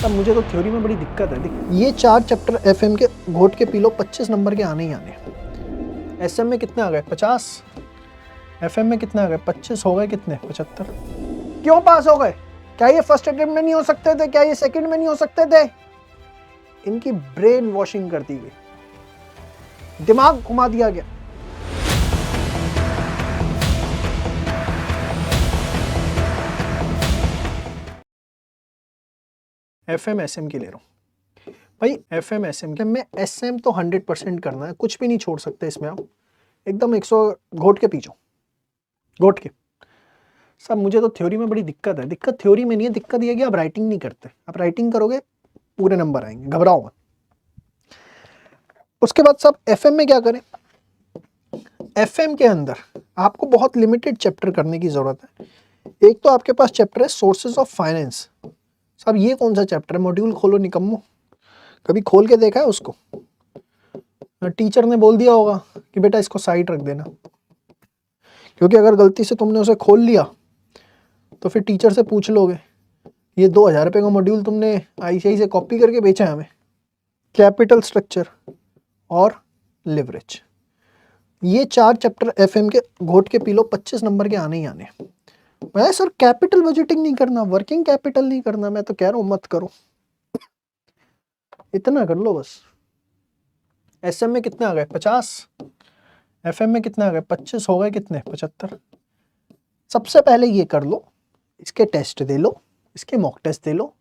अब मुझे तो थ्योरी में बड़ी दिक्कत है। ये 4 चैप्टर एफएम के घोट के पी लो, 25 नंबर के आने ही आने। एसएम में कितने आ गए? 50। एफएम में कितने आ गए? 25 हो गए कितने? 75। क्यों पास हो गए? क्या ये फर्स्ट अटेम्प्ट में नहीं हो सकते थे? क्या ये सेकंड में नहीं हो सकते थे? इनकी ब्रेन वॉशिंग कर दी गई, दिमाग घुमा दिया गया। एफएम एसएम की ले रहा हूं भाई। एफएम एसएम के में एसएम तो 100% करना है, कुछ भी नहीं छोड़ सकते इसमें। आप एकदम 100 घोट के पीछो, घोट के सब। मुझे तो थ्योरी में बड़ी दिक्कत है। दिक्कत थ्योरी में नहीं है, दिक्कत ये है कि आप राइटिंग नहीं करते। आप राइटिंग करोगे पूरे नंबर आएंगे, घबराओ मत। उसके बाद सब एफएम में क्या करें? एफएम के अंदर आपको बहुत लिमिटेड चैप्टर करने की जरूरत है। एक तो आपके पास चैप्टर है सोर्सेज ऑफ फाइनेंस। साहब ये कौन सा चैप्टर है? मॉड्यूल खोलो निकम्मो, कभी खोल के देखा है उसको? टीचर ने बोल दिया होगा कि बेटा इसको साइड रख देना, क्योंकि अगर गलती से तुमने उसे खोल लिया तो फिर टीचर से पूछ लोगे ये 2000 रुपये का मॉड्यूल तुमने आईसीआई से कॉपी करके बेचा है हमें। कैपिटल स्ट्रक्चर और लिवरेज, ये 4 चैप्टर एफएम के घोट के पी लो, 25 नंबर के आने ही आने। मैं सर कैपिटल बजटिंग नहीं करना, वर्किंग कैपिटल नहीं करना, मैं तो कह रहा हूं मत करो, इतना कर लो बस। एसएम में कितने आ गए? 50। एफएम में कितने आ गए? 25 हो गए कितने? 75। सबसे पहले ये कर लो, इसके टेस्ट दे लो, इसके मॉक टेस्ट दे लो।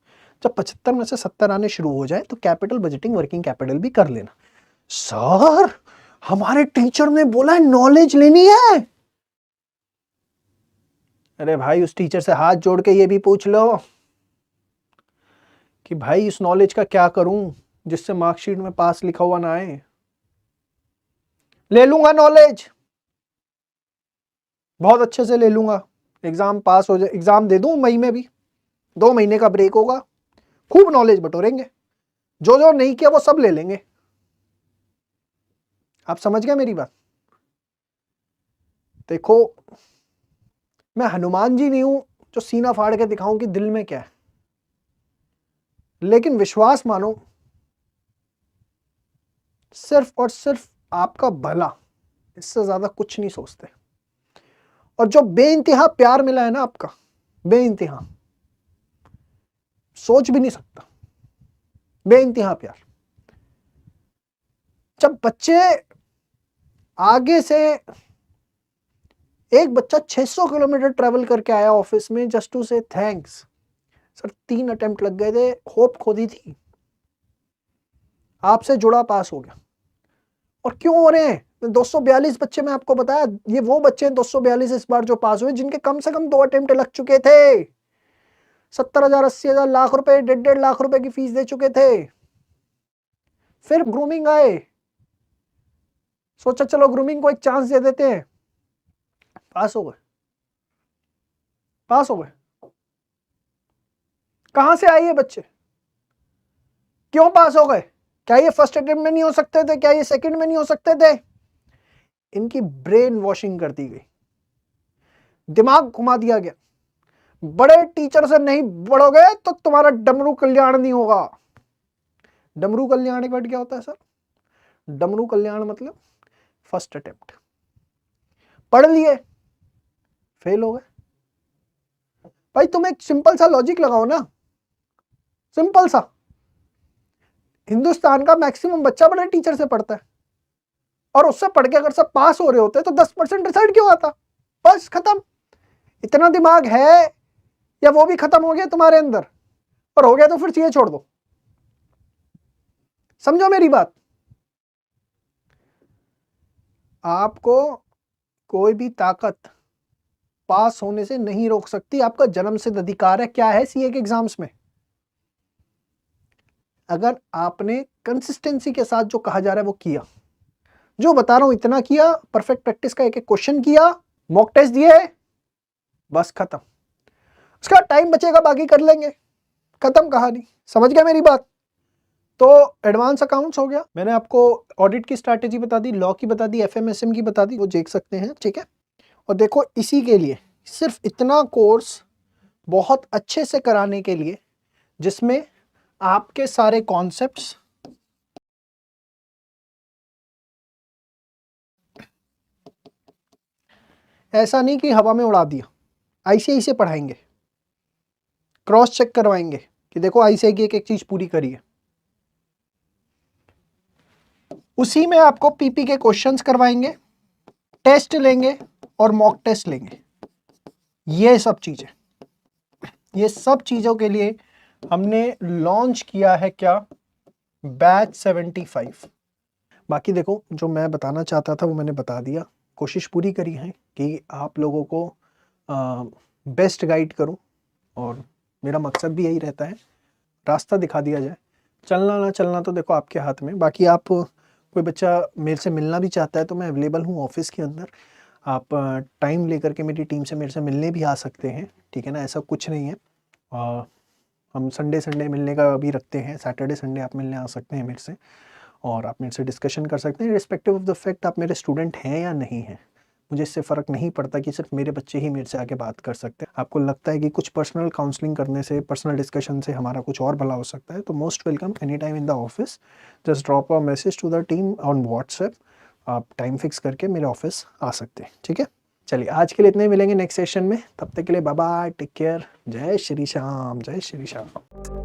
जब 75 में से 70 आने शुरू हो जाए तो कैपिटल बजटिंग वर्किंग कैपिटल भी कर लेना। सर हमारे टीचर ने बोला है नॉलेज लेनी है। अरे भाई उस टीचर से हाथ जोड़ के ये भी पूछ लो कि भाई इस नॉलेज का क्या करूं जिससे मार्कशीट में पास लिखा हुआ ना आए। ले लूंगा नॉलेज, बहुत अच्छे से ले लूंगा। एग्जाम पास हो जाए, एग्जाम दे दूं मई में भी, 2 महीने का ब्रेक होगा, खूब नॉलेज बटोरेंगे, जो जो नहीं किया वो सब ले लेंगे। आप समझ गए मेरी बात? देखो मैं हनुमान जी नहीं हूं जो सीना फाड़ के दिखाऊं कि दिल में क्या है, लेकिन विश्वास मानो, सिर्फ और सिर्फ आपका भला, इससे ज्यादा कुछ नहीं सोचते। और जो बेइंतहा प्यार मिला है ना आपका, बेइंतहा, सोच भी नहीं सकता, बेइंतहा प्यार। जब बच्चे आगे से, एक बच्चा 600 किलोमीटर ट्रेवल करके आया ऑफिस में जस्ट टू से थैंक्स। सर 3 अटेम्प्ट लग गए थे, होप खो दी थी, आपसे जुड़ा, पास हो गया। और क्यों हो रहे हैं? 242 बच्चे, मैं आपको बताया, ये वो बच्चे हैं 242 इस बार जो पास हुए जिनके कम से कम 2 अटेम्प्ट लग चुके थे। 70,000 80,000 लाख रुपए, 1.5 लाख रुपए की फीस दे चुके थे। फिर ग्रूमिंग आए, सोचा चलो ग्रूमिंग को एक चांस दे देते हैं, पास हो गए। पास हो गए। कहां से आए ये बच्चे? क्यों पास हो गए? क्या ये फर्स्ट अटेम्प्ट में नहीं हो सकते थे? क्या ये सेकंड में नहीं हो सकते थे? इनकी ब्रेन वॉशिंग कर दी गई, दिमाग घुमा दिया गया। बड़े टीचर से नहीं बढ़ोगे तो तुम्हारा डमरू कल्याण नहीं होगा। डमरू कल्याण एक वर्ड क्या होता है सर? डमरू कल्याण मतलब फर्स्ट अटेम्प्ट, पढ़ लिए, फेल हो गए। भाई तुम एक सिंपल सा लॉजिक लगाओ ना, सिंपल सा। हिंदुस्तान का मैक्सिमम बच्चा बड़े टीचर से पढ़ता है, और उससे पढ़ के अगर सब पास हो रहे होते तो 10% रिजल्ट क्यों आता? बस खत्म। इतना दिमाग है या वो भी खत्म हो गया तुम्हारे अंदर? और हो गया तो फिर सीए छोड़ दो। समझो मेरी बात। आपको कोई भी ताकत पास होने से नहीं रोक सकती, आपका जन्मसिद्ध अधिकार है। क्या है सीए के एग्जाम्स में? अगर आपने कंसिस्टेंसी के साथ जो कहा जा रहा है वो किया, जो बता रहा हूं इतना किया, परफेक्ट प्रैक्टिस का एक एक क्वेश्चन किया, मॉक टेस्ट दिए, बस खत्म। उसका टाइम बचेगा बाकी कर लेंगे, खत्म कहानी। समझ गया मेरी बात? तो एडवांस अकाउंट्स हो गया, मैंने आपको ऑडिट की स्ट्रैटेजी बता दी, लॉ की बता दी, एफएमएसएम की बता दी, वो देख सकते हैं, ठीक है। और देखो इसी के लिए सिर्फ इतना कोर्स बहुत अच्छे से कराने के लिए, जिसमें आपके सारे कॉन्सेप्ट्स ऐसा नहीं कि हवा में उड़ा दिया, ICAI से पढ़ाएंगे, क्रॉस चेक करवाएंगे कि देखो ICAI की एक एक चीज पूरी करी है। उसी में आपको PP के क्वेश्चंस करवाएंगे, टेस्ट लेंगे और मॉक टेस्ट लेंगे। ये सब चीजें, ये सब चीजों के लिए हमने लॉन्च किया है क्या, बैच 75। बाकी देखो, जो मैं बताना चाहता था वो मैंने बता दिया। कोशिश पूरी करी है कि आप लोगों को बेस्ट गाइड करूं, और मेरा मकसद भी यही रहता है, रास्ता दिखा दिया जाए। चलना ना चलना तो देखो आपके हाथ में। बाकी आप, कोई बच्चा मेरे से मिलना भी चाहता है तो मैं अवेलेबल हूँ ऑफिस के अंदर। आप टाइम लेकर के मेरी टीम से मेरे से मिलने भी आ सकते हैं, ठीक है ना, ऐसा कुछ नहीं है। हम संडे संडे मिलने का भी रखते हैं, सैटरडे संडे आप मिलने आ सकते हैं मेरे से, और आप मेरे से डिस्कशन कर सकते हैं, रिस्पेक्टिव ऑफ द फैक्ट आप मेरे स्टूडेंट हैं या नहीं हैं। मुझे इससे फ़र्क नहीं पड़ता कि सिर्फ मेरे बच्चे ही मेरे से आके बात कर सकते हैं। आपको लगता है कि कुछ पर्सनल काउंसलिंग करने से, पर्सनल डिस्कशन से हमारा कुछ और भला हो सकता है, तो most welcome any time in the office. Just drop a message to the team on WhatsApp. आप टाइम फिक्स करके मेरे ऑफिस आ सकते हैं, ठीक है। चलिए, आज के लिए इतने ही, मिलेंगे नेक्स्ट सेशन में। तब तक के लिए बाय बाय, टेक केयर, जय श्री श्याम, जय श्री श्याम।